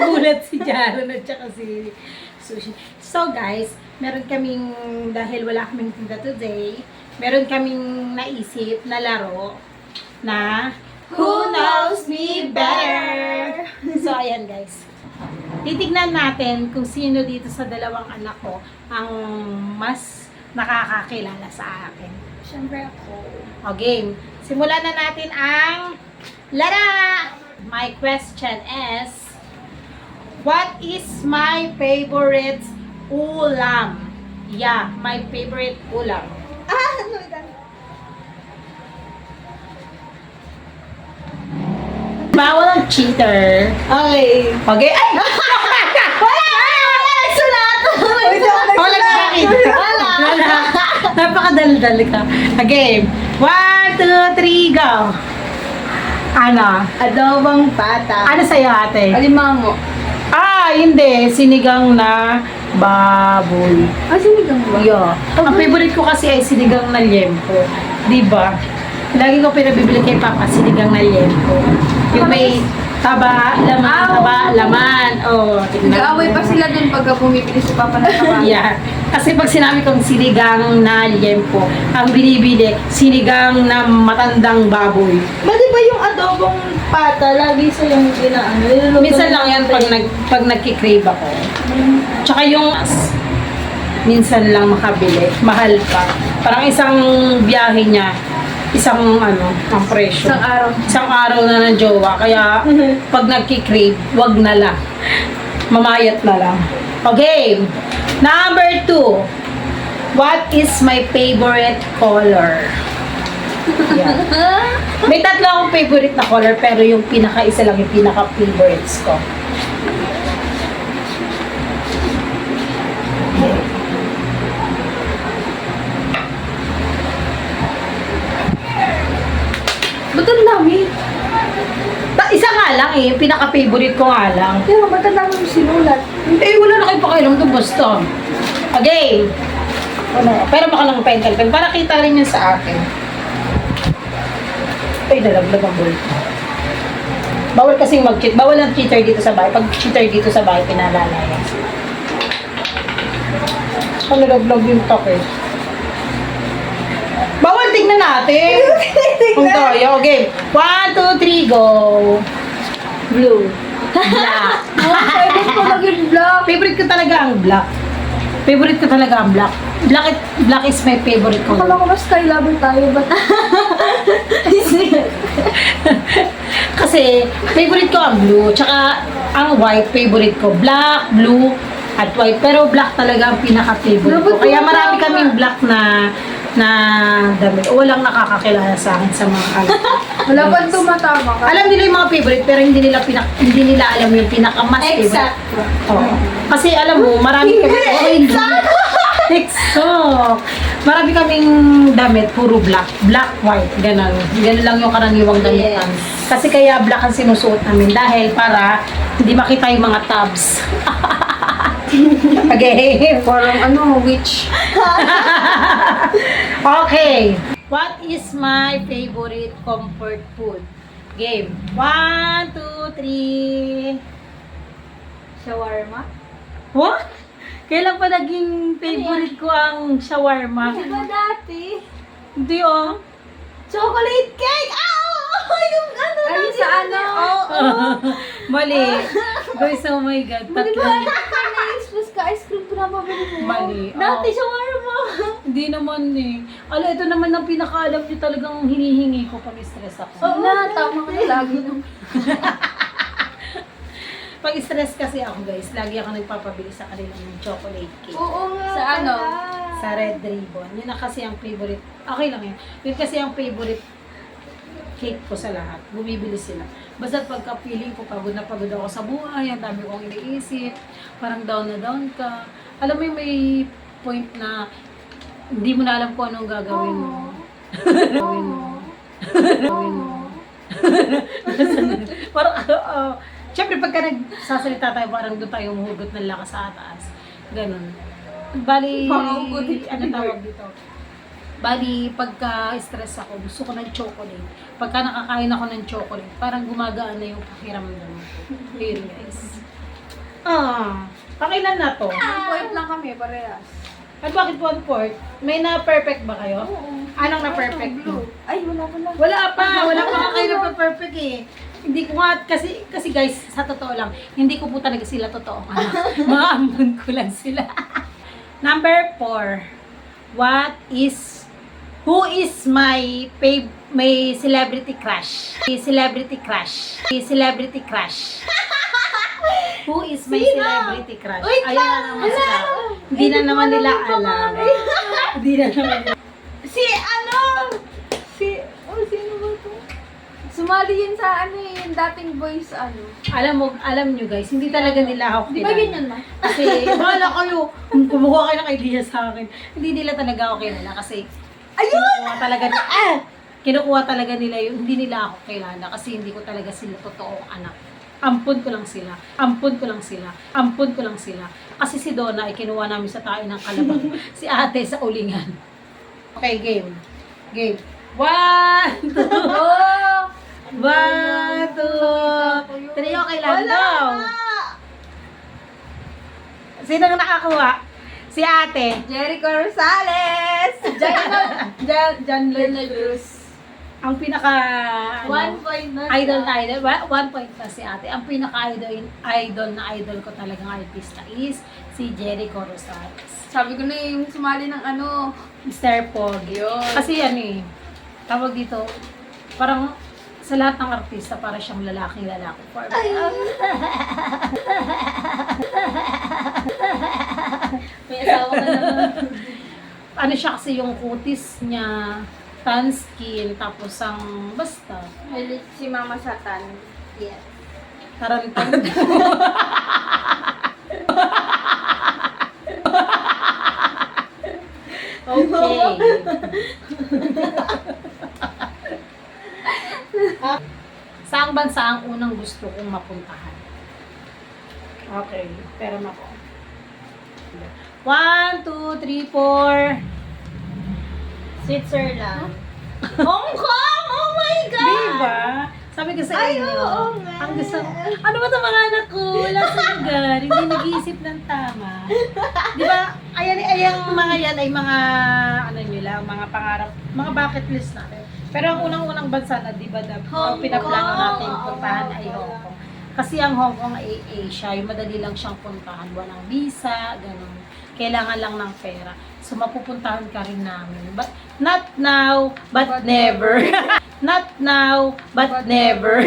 Nagulat si Jaron at saka si Sushi. So guys, meron kaming, dahil wala kaming tinda today, meron kaming naisip na laro na Who Knows Me Better? So ayan guys. Titignan natin kung sino dito sa dalawang anak ko ang mas nakakakilala sa akin. Siyempre ako. O game. Simulan na natin ang Lara! My question is, what is my favorite ulam? Yeah, my favorite ulam. Ano yan? Bawal ang cheater. Okay. Okay. Ay! Wala! Sulat! Wala sakit. Wala. Napakadaldal ka. Okay. 1, 2, 3, go. Ano? Adobong pata. Ano sa'yo ate? Alimango. Hindi. Sinigang na baboy. Sinigang ba? Yeah. Ang favorite ko kasi ay sinigang na liempo. Diba? Lagi ko pinabibili kay Papa, sinigang na liempo. Yung may taba, laman. Oh, tignan. Nag-aaway pa sila dun pagka pumipili si Papa ng taba. Yeah. Kasi pag sinabi kong sinigang na liempo, ang binibili, sinigang na matandang baboy. Ba di ba yung adobong pata, lagi silang ginaano? Minsan lang yan pag nagkikrave ako. Tsaka yung minsan lang makabili, mahal pa. Parang isang biyahe niya, ang presyo. Isang araw. Isang araw na ng jowa. Kaya pag nagkikrave, wag na lang. Mamayat na lang. Okay. Number 2. What is my favorite color? Yan. May tatlo akong favorite na color pero yung pinaka-isa lang yung pinaka-favorites ko. Ba't ang dami? Isa nga lang yung pinaka-favorite ko nga lang. Pero ba't ang dami yung sinulat? Wala na kayo pakialam to basta. Okay. Pero baka lang pentel pen para kita rin yun sa akin. Nalaglag ang bulto. Bawal kasing mag-cheat. Bawal ang cheater dito sa bahay. Pag cheater dito sa bahay, pinalalayas. Nalaglag yung toke. Bawal, tignan natin. Ang tayo. Okay. 1, 2, 3, go. Blue. Black. Pwede ko maging vlog. Favorite ko talaga ang black. Favorite ko talaga ang black. Black is my favorite color. Akala ko mas sky lover tayo, ba't? Kasi favorite ko ang blue, tsaka ang white favorite ko. Black, blue, at white. Pero black talaga ang pinaka-favorite ko. Kaya marami kaming black na damit. Walang nakakakilala sa akin sa mga Wala pa tumatama ka. Alam nila yung mga favorite pero hindi nila alam yung pinaka-mas favorite. Exact. Oo. Kasi alam mo, marami kami Exact. Marami kaming damit, puro black. Black, white, ganun. Ganun lang yung karaniwang damitan. Yes. Kasi kaya black ang sinusuot namin dahil para hindi makita yung mga tabs. Okay. Parang witch. Okay. What is my favorite comfort food? Game. 1, 2, 3. Shawarma? What? Kailan pa naging favorite ko ang shawarma? Diba dati? Hindi oh. Chocolate cake! Yung Ay, sa ano? Oo. Mali. Guys, oh my God. Di ba Tatlo. na-express ka ice cream pinapabili mo? Mali. Dati Oo. shawarma. Hindi naman eh. Ito naman ang pinakaalam niyo talagang hinihingi ko pag stress ako. Oo na, tama ka na lagi nung... Pag stress kasi ako guys, lagi ako nagpapabili sa kanila ng chocolate cake. Oo nga. Sa ano? Sa Red Ribbon. Yun na kasi ang favorite. Okay lang yun. Yun kasi ang favorite cake ko sa lahat. Bumibili sila. Basta pagka feeling ko pagod na pagod ako sa buhay, ang dami kong iniisip, parang down na down ka. Alam mo yung may point na hindi mo na alam kung anong gagawin mo. Gawin mo. Gawin mo. Parang, syempre pagka nagsasalita tayo, parang doon tayo humugot ng lakas sa taas. Ganon. Bali, ano tawag dito? Bali, pagka stress ako, gusto ko ng chocolate. Pagka nakakain ako ng chocolate, parang gumagaan na yung pakiramdam. Yun guys. Pakilan na to. Point lang kami, parehas. At bakit 1/4? May na-perfect ba kayo? Anong na-perfect? Blue. Ay, wala. Wala pa kayo na-perfect eh. Hindi ko nga, kasi guys, sa totoo lang, hindi ko po talaga sila totoo. Mga ambon ko lang sila. Number 4. Who is my celebrity crush? Celebrity crush. Celebrity crush. Who is my celebrity crush? Wait Ayan na naman sila. Hindi na naman nila alam. Hindi na naman nila. Sino ba to? Sumali yun sa yung dating boys, Alam nyo guys, hindi talaga nila ako Di ba kilala. ganyan na? Kasi, wala kayo, kumuha kayo ng idea sa akin. Hindi nila talaga ako kilala kasi, kinukuha talaga nila yun, hindi nila ako kilala kasi hindi ko talaga sila totoong anak. Ampun ko lang sila. Kasi si Donna ay kinuha namin sa tayo ng kalabang. Si ate sa ulingan. Okay, game. 1, 2, 1, 2, 3, okay lang daw. Sino nakakuha? Si ate. Jericho Rosales! John Leonard Cruz. Ang pinaka, 1 point na. idol na idol. 1 point na si ate. Ang pinaka idol ko talagang artista is si Jericho Rosales. Sabi ko na yung sumali ng Mr. Pogi. Kasi tawag dito, parang sa lahat ng artista, para siyang lalaki. For me. May asawa ka naman. Ano siya kasi yung kutis niya, tan skin, tapos ang basta, Si Mama Satan. Yes. tarantado. Okay. Saang bansa ang unang gusto kong mapuntahan? Okay, pero ako. 1, 2, 3, 4. Switzerland. Hong Kong! Oh my God! Diba? Sabi ko sa Ay, inyo. oo nga. Ang gusto, ano ba itong mga anak ko? Wala sa lugar. Hindi nag-iisip ng tama. Di ba? Ayan mga yan ay mga, ano nyo lang, mga pangarap, mga bucket list natin. Pero ang unang-unang bansa na, di ba, Hong pinaplano Kong. natin puntahan ay Hong Kong. Kasi ang Hong Kong ay Asia, yung madali lang siyang puntahan. Walang visa, ganun. Kailangan lang ng pera. So, mapupuntahan ka rin namin. But, not now, but never. Not now, but never.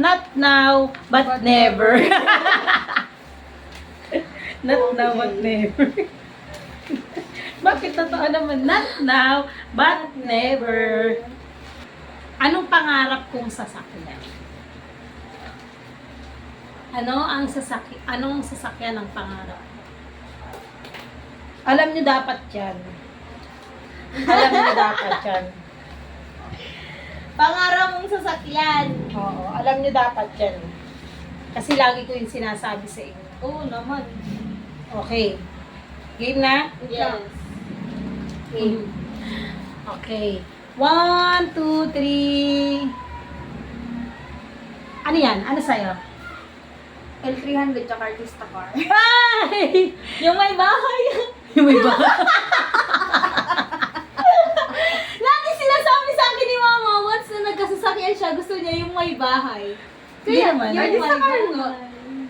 Not now, but never. Not now, but never. Bakit totoo naman? Not now, but never. Anong pangarap kong sasakyan? Anong sasakyan ng pangarap? Alam niyo dapat yan. Pangarap mong sasakyan. Oo, alam niyo dapat yan. Kasi lagi ko yung sinasabi sa inyo. Oo naman. Okay. Game na? Yes. Game. Okay. 1, 2, 3. Ano yan? Ano sa'yo? L300 tsaka artista car. Ay! Yung may bahay. Yung iba. Lagi sinasabi sa akin ni Mama, once na nagkasasakyan siya, gusto niya yung may bahay. Hindi naman. yung artista car nga.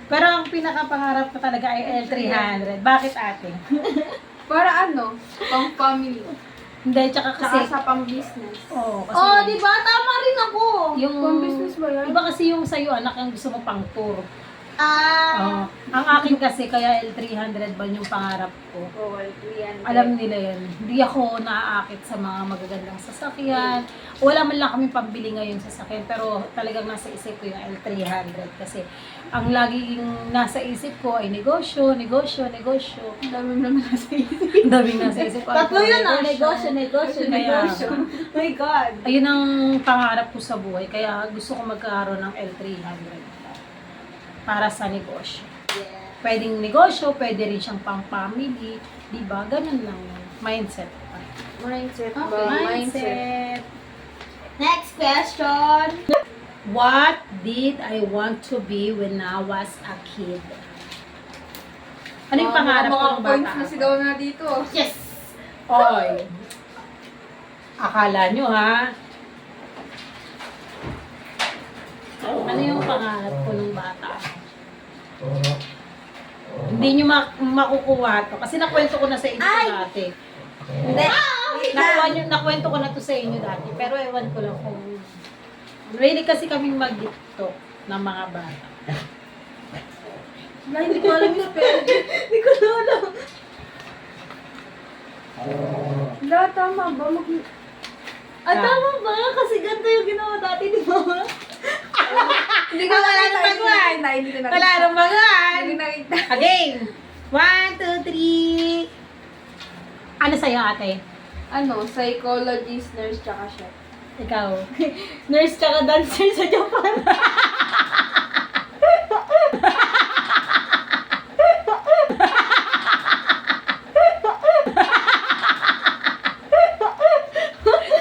Pero ang pinakapangarap ko talaga ay L300. Bakit ate? Para pang family. Hindi, tsaka kasi... Tsaka sa pang business. Oo, kasi... Oh, di ba? Tama rin ako. Yung... Pang business ba yan? Iba kasi yung sa'yo, anak, yung gusto mo pang tour. Ah. Ang akin kasi, kaya L300 ba yung pangarap ko? Oo, L300. Alam nila yan. Hindi ako naaakit sa mga magagandang sasakyan. Wala man lang kami pambili ngayon sasakyan, pero talagang nasa isip ko yung L300 kasi ang laging nasa isip ko ay negosyo. Ang dami mo naman nasa isip. Ang daming nasa isip ko. Tatlo yun ah. Negosyo. Kaya, Oh my God. ayun ang pangarap ko sa buhay. Kaya gusto ko magkaroon ng L300 para sa negosyo. Yeah. Pwedeng negosyo, pwede rin siyang pang-family. Diba? Ganun lang yun. Mindset. Mindset Okay. ba? Mindset. Next question. What did I want to be when I was a kid? Ano yung pangarap ko Mga ng points bata? na sigaw na dito. Yes! Oy. Akala nyo ha? Ano yung pangarap ko ng bata? Hindi nyo makukuha to. Kasi nakwento ko na sa inyo dati. Hindi. Nakwento ko na to sa inyo dati. Pero ewan ko lang kung... Really kasi kaming mag-tiktok ng mga bata. Wala, hindi ko alam yung spell. Hindi ko na alam. Wala, tama ba? Tama ba? Kasi ganito yung ginawa dati ni Mama. Hindi ko Wala nakita, nang baguhan. Hindi ko nakita. Wala nang baguhan. Hindi ko nakita. Again. 1, 2, 3. Ano sa'yo, ate? Ano, psychologist, nurse, tsaka chef. Ikaw. Nurse tsaka dancer sa Japan.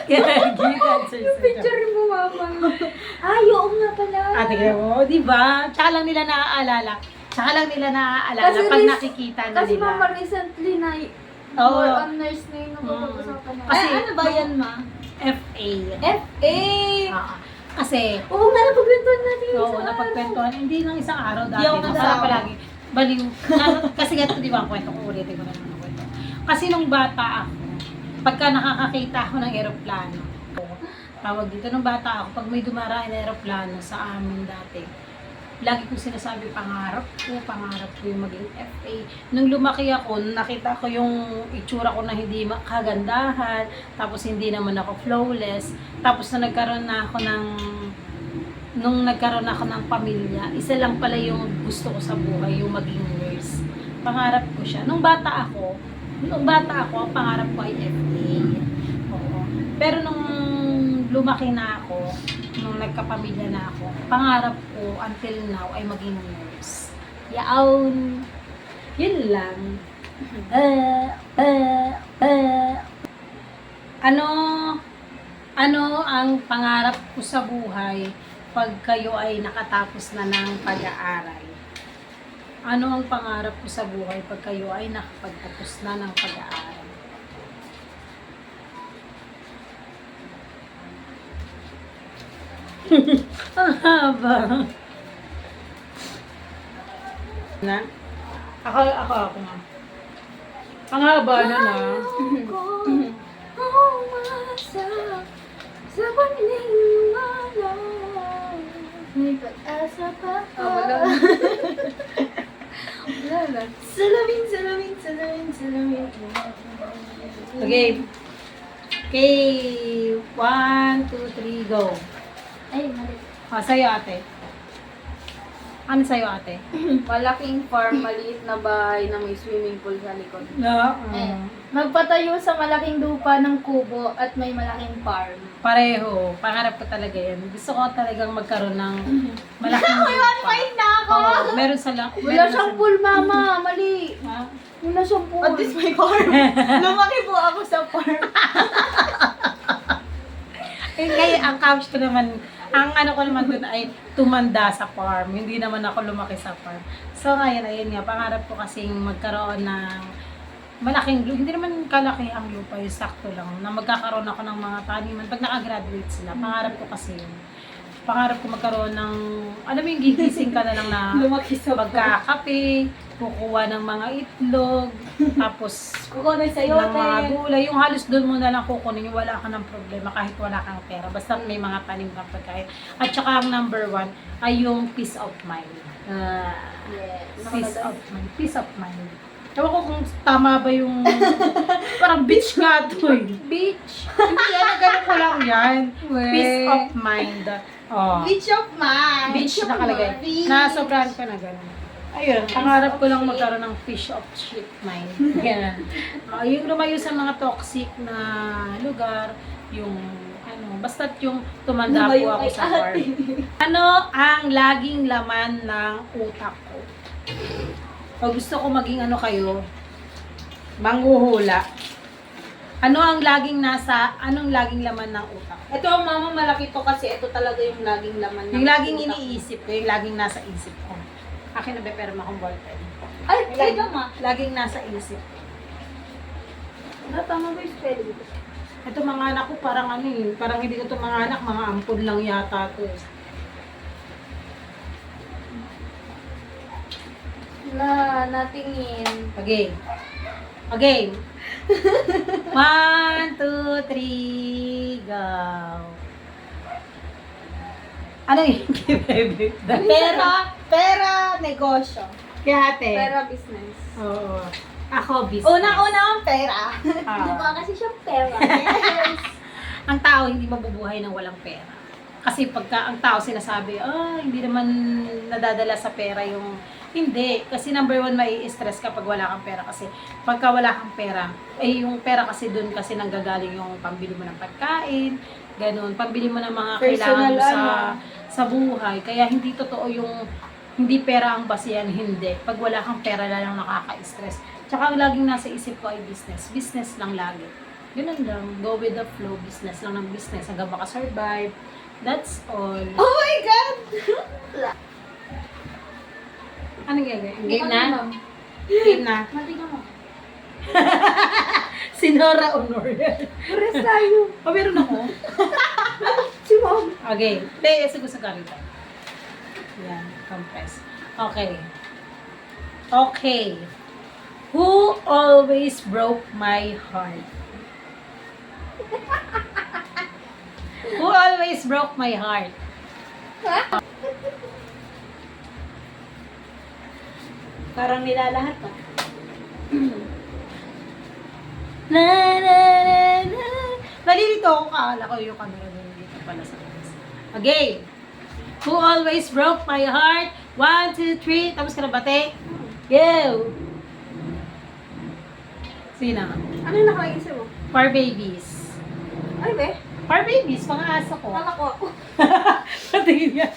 Yung picture mo, mama. Ay, oo nga pala. Ate, mo, di ba? Tsaka lang nila naaalala. Tsaka lang nila naaalala Kasi pag res- nakikita na Kasi nila. mama, recently na Oo. more on nurse na yung napag-usapan na. Kasi- Ay, ano ba yan, Ma? FA. FA! Ah, kasi, Oo nga, napagkwentuhan natin yung oo, isang napagkwentuhan. Hindi lang isang araw dati. Di ako no? kasama. Parang palagi. Baliw. Kasi ganito, di ba, ang kwento ko ulitin ko na naman ang kwento. Kasi nung bata ako, pagka nakakakita ako ng eroplano, tawag dito, nung bata ako, pag may dumaraan na eroplano sa amin dati, lagi kong sinasabi, pangarap ko yung maging FA. Nung lumaki ako, nakita ko yung itsura ko na hindi kagandahan, tapos hindi naman ako flawless, tapos na nagkaroon ako ng pamilya, isa lang pala yung gusto ko sa buhay, yung maging nurse. Pangarap ko siya. Nung bata ako, ang pangarap ko ay FA. Oo. Pero nung lumaki na ako, nung nagkapamilya na ako, pangarap ko until now ay maging nurse. Yaon. Yun lang. Ano ang pangarap ko sa buhay pag kayo ay nakatapos na ng pag-aaral? Ano ang pangarap ko sa buhay pag kayo ay nakapagtapos na ng pag-aaral? Ang haba. Na? Ako nga. Ang haba na na. Sa paniniwala. May pag-asa pa. Wala. Wala na. Salamin. Okay. Okay. 1, 2, 3, go. Ay, mali. Sa'yo ate. Ano sa'yo ate? Malaking farm, maliit na bahay na may swimming pool sa likod. No. Magpatayo sa malaking lupa ng kubo at may malaking farm. Pareho. Pangarap ko talaga yan. Gusto ko talagang magkaroon ng malaking lupa. na ako! Oo, meron sa lang. Wala siyang pool, mama. Mali. Ha? Wala siyang pool. At this my farm. Lumaki po ako sa farm. Ngayon, ang couch ko naman, ang ano ko naman dun ay tumanda sa farm. Hindi naman ako lumaki sa farm. So ngayon, ayun nga, pangarap ko kasing magkaroon ng malaking lupa. Hindi naman kalaki ang lupa, yung sakto lang. Na magkakaroon ako ng mga taniman. Pag nakagraduate sila, pangarap ko kasi yun. Pangarap ko magkaroon ng, alam mo yung gigising ka na lang na Lumaki sa magkakape, kukuha ng mga itlog, tapos Kukuha na ng sa'yo, mga gulay. Yung halos doon mo na lang kukunin, yung wala ka ng problema kahit wala kang pera. Basta may mga tanim kang pagkain. At saka ang number 1 ay yung peace of mind. Yes. Peace of mind. Peace of mind. Ewan ko kung tama ba yung parang beach nga to eh. Beach. Hindi yan, ganun ko lang yan. Weh. Peace of mind. Oh. Beach of mind. Beach nakalagay. Nasobrahan ko na gano'n. Ayun, pangarap ko lang magkaroon ng fish of shit mind. Yan. Yung lumayo sa mga toxic na lugar, yung ano, basta't yung tumanda po ako sa farm. Ano ang laging laman ng utak ko? O gusto ko maging ano kayo, manghuhula. Anong laging laman ng utak? Ito, mama, malaki to kasi ito talaga yung laging laman. Yung laging iniisip ko, yung laging nasa isip ko. Akin na pero akong ballpen. Ay, wait lang ma. Laging nasa isip. Tama ba yung spelling? Ito mga anak ko parang ano eh, parang hindi ko ito mga anak, mga ampun lang yata to. Natingin. Okay. Okay. 1, 2, 3, go. Ano yung baby? Pera, negosyo. Kaya ate. Pera, business. Oo. Ako, business. Una ang pera. Ah. Diba kasi siyang pera? Yes. Ang tao hindi mabubuhay ng walang pera. Kasi pagka ang tao sinasabi, hindi naman nadadala sa pera yung... Hindi. Kasi number one, mai-stress kapag wala kang pera. Kasi pagka wala kang pera, yung pera kasi dun kasi nanggagaling yung pambili mo ng pagkain, ganun. Pambili mo ng mga kailangan mo sa buhay. Kaya hindi totoo yung hindi pera ang basihan, hindi. Pag wala kang pera, lalang nakaka-stress. Tsaka ang laging nasa isip ko ay business. Business lang lagi. Ganun lang. Go with the flow. Business lang ng business hanggang makasurvive. That's all. Oh my God! Anong gagawin? Game na? Game na? Matigan mo. Si Nora Honor. Pares tayo. Meron ako. Si Mom. Okay. Te, sagot sa karita. Yan. Compress. Okay. Okay. Who always broke my heart? Who always broke my heart? Parang nilalahat pa. Na na na na. Nalilito ako, kaala ko yung camera dito pala sa taas. Okay. Who always broke my heart? 1, 2, 3. Tapos ka na bate? Go! Sino? Ano yung nakaisip mo? Four babies. Ano ba? Four babies, mga aso ko. Anak ko ako. Patingin niya.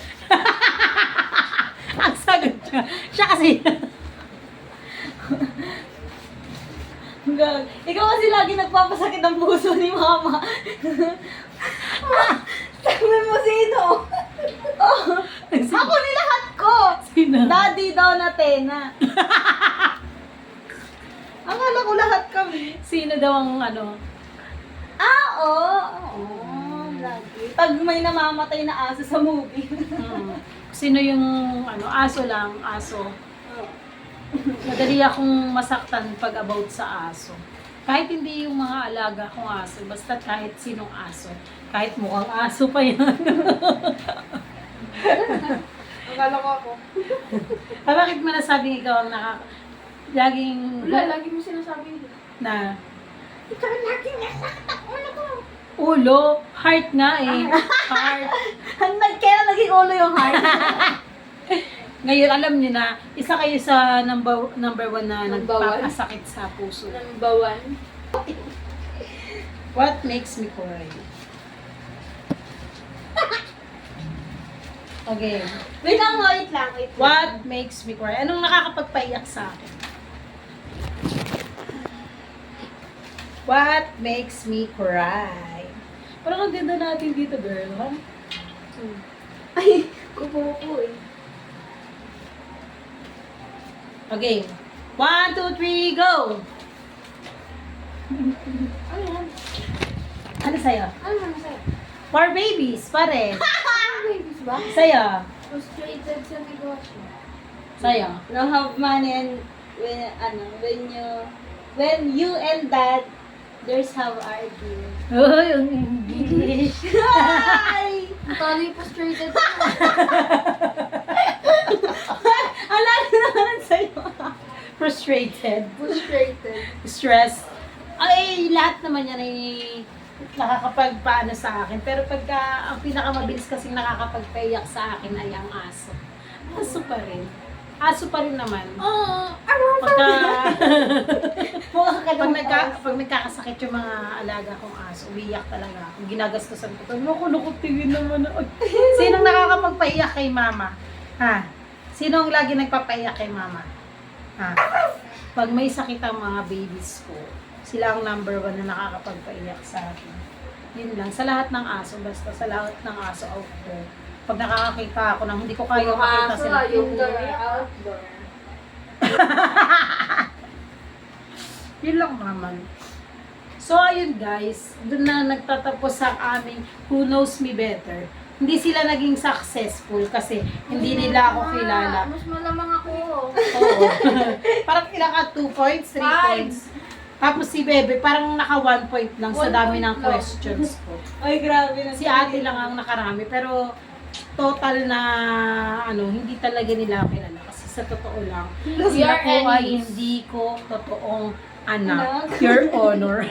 Ang sagot niya. Siya kasi. Ikaw kasi lagi nagpapasakit ang puso ni Mama. Sabi mo sino? Oh, ako nilahat ko. Sino? Daddy daw na Tena. Akala ko lahat kami. Sino daw ang ano? Oo. Lagi. Pag may namamatay na aso sa movie. Sino yung ano, aso lang, aso. Madali akong masaktan pag about sa aso. Kahit hindi yung mga alaga kong aso, basta kahit sinong aso. Kahit mukhang aso pa yan. Akala ko ako. Bakit mo nasabing ikaw ang laging... Lagi mo sinasabi nila. Na... Ikaw lagi nasaktan ulo ko. Ulo, heart nga eh. Heart. Kailan naging ulo yung heart? Ngayon, alam niyo na, isa kayo sa number one na Number one? nagpapasakit sa puso. Number 1. What makes me cry? Okay. Wait lang. What makes me cry? Anong nakakapagpaiyak sa akin? What makes me cry? Parang ang ganda natin dito, girl. Ha? Ay, kupo eh. Okay. 1, 2, 3, go! Ano yan? Ano sa'yo? Ano naman sa'yo? For babies, pare. Babies ba? Sa'yo. Frustrated sa negosyo. Sa'yo. No have money and when you and dad there's how argue. Oh, yung English. Ay! Talo yung frustrated ko. Ala naman sa'yo. Frustrated. Frustrated. Stress. Ay, lahat naman yan ay nakakapagpaano sa akin. Pero pagka, ang pinakamabilis kasing nakakapagpaiyak sa akin ay ang aso. Aso pa rin. Aso pa rin naman. Pagka, pag nagkakasakit yung mga alaga kong aso, umiyak talaga ako. Ginagastusan ko. Naku, tingin naman ako. Sinong nakakapagpaiyak kay mama? Ha? Sino ang lagi nagpapaiyak kay mama? Ha? Pag may sakit ang mga babies ko, sila ang number 1 na nakakapagpaiyak sa akin. Yun lang. Sa lahat ng aso, basta sa lahat ng aso out there, Pag nakakakita ako ng hindi ko kaya makita Kaso, sila. yung outdoor. Yun lang naman. So, ayun guys, doon na nagtatapos ang aming Who Knows Me Better. Hindi sila naging successful kasi hindi nila ako kilala. Mas malamang ako. Oo. Parang ilang ka 2 points, 3 points. Tapos si Bebe, parang naka 1 point lang sa 1 dami point ng lang. questions ko. Ay, grabe na. Si ate lang ang nakarami, pero total na hindi talaga nila ako kilala. Kasi sa totoo lang, We are ako ay enemies. hindi ko totoong anak. Anak. Your Honor.